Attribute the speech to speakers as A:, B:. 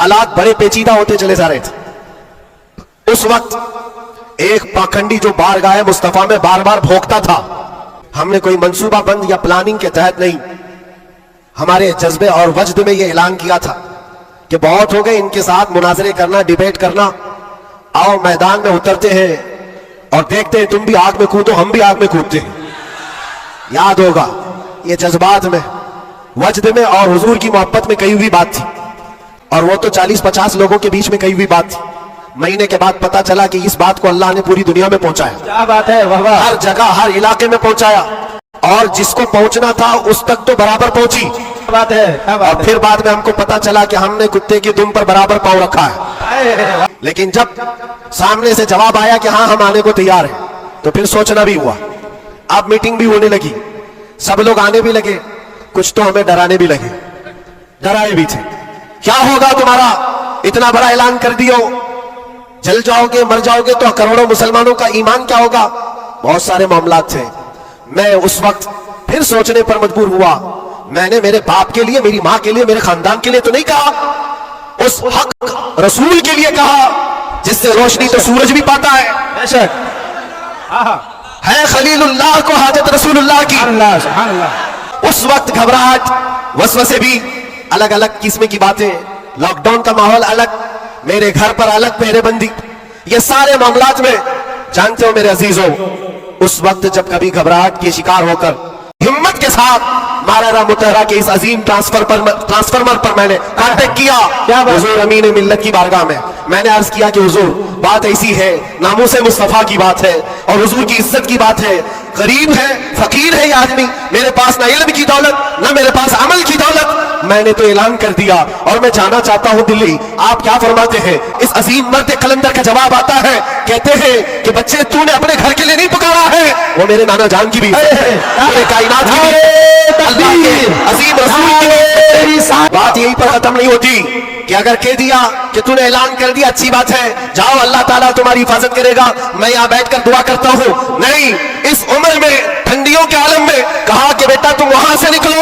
A: हालात बड़े पेचीदा होते चले जा रहे थे। उस वक्त एक पाखंडी जो बारगाह मुस्तफा में बार बार भोंकता था, हमने कोई मंसूबा बंद या प्लानिंग के तहत नहीं, हमारे जज्बे और वजद में ये ऐलान किया था कि बहुत हो गए इनके साथ मुनाजरे करना, डिबेट करना, आओ मैदान में उतरते हैं और देखते हैं, तुम भी आग में कूदो हम भी आग में कूदते हैं। याद होगा ये जज्बात में, वजद में और हुजूर की मोहब्बत में कही हुई बात थी, और वो तो 40-50 लोगों के बीच में कही हुई बात थी। महीने के बाद पता चला कि इस बात को अल्लाह ने पूरी दुनिया में पहुंचाया।
B: क्या बात है, वाह वाह।
A: हर जगह हर इलाके में पहुंचाया, और जिसको पहुंचना था उस तक तो बराबर पहुंची।
B: क्या बात है, क्या बात
A: और फिर बाद में हमको पता चला कि हमने कुत्ते की दुम पर बराबर पांव रखा है।
B: है।
A: लेकिन जब सामने से जवाब आया कि हाँ हम आने को तैयार हैं, तो फिर सोचना भी हुआ। अब मीटिंग भी होने लगी, सब लोग आने भी लगे, कुछ तो हमें डराने भी लगे, डराए भी थे। क्या होगा तुम्हारा, इतना बड़ा ऐलान कर दियो, जल जाओगे मर जाओगे तो करोड़ों मुसलमानों का ईमान क्या होगा। बहुत सारे मामलात थे। मैं उस वक्त फिर सोचने पर मजबूर हुआ, मैंने मेरे बाप के लिए, मेरी माँ के लिए, मेरे खानदान के लिए तो नहीं कहा, उस हक रसूल के लिए कहा जिससे रोशनी तो सूरज भी पाता है।
B: बेशक। आहा।
A: है खलीलुल्लाह को हाजत रसूलुल्लाह की।
B: अल्लाह, सुभान अल्लाह।
A: उस वक्त घबराहट, वसवसे भी, अलग अलग किस्म की बातें, लॉकडाउन का माहौल अलग, मेरे घर पर अलग पहरेबंदी, ये सारे मामलात में जानते हो मेरे अजीजों, उस वक्त जब कभी घबराहट के शिकार होकर हिम्मत के साथ मारारा मुतहरा के इस अजीम ट्रांसफार्मर पर मैंने कांटेक्ट किया, हुजूर अमीन मिल्लत की बारगाह में मैंने अर्ज किया कि हुजूर बात ऐसी है, नामूस मुस्तफा की बात है और हुजूर की इज्जत की बात है, गरीब है, फकीर है ये आदमी, मेरे पास ना इल्म की दौलत ना मेरे पास अमल की दौलत, मैंने तो ऐलान कर दिया और मैं जाना चाहता हूं दिल्ली। आप क्या फरमाते हैं? इस अजीम मर्द कलंदर का जवाब आता है, कहते हैं कि बच्चे तूने अपने घर के लिए नहीं पुकारा है, वो मेरे नाना जान की भी, मेरे कायनात की भी, अल्लाह के अजीम रसूल की भी। बात यहीं पर खत्म नहीं होती कि अगर कह दिया कि तूने ऐलान कर दिया अच्छी बात है, जाओ अल्लाह ताला तुम्हारी हिफाजत करेगा, मैं यहाँ बैठकर दुआ करता हूँ। नहीं, इस उम्र में ठंडियों के आलम में कहा कि बेटा तुम वहां से निकलो,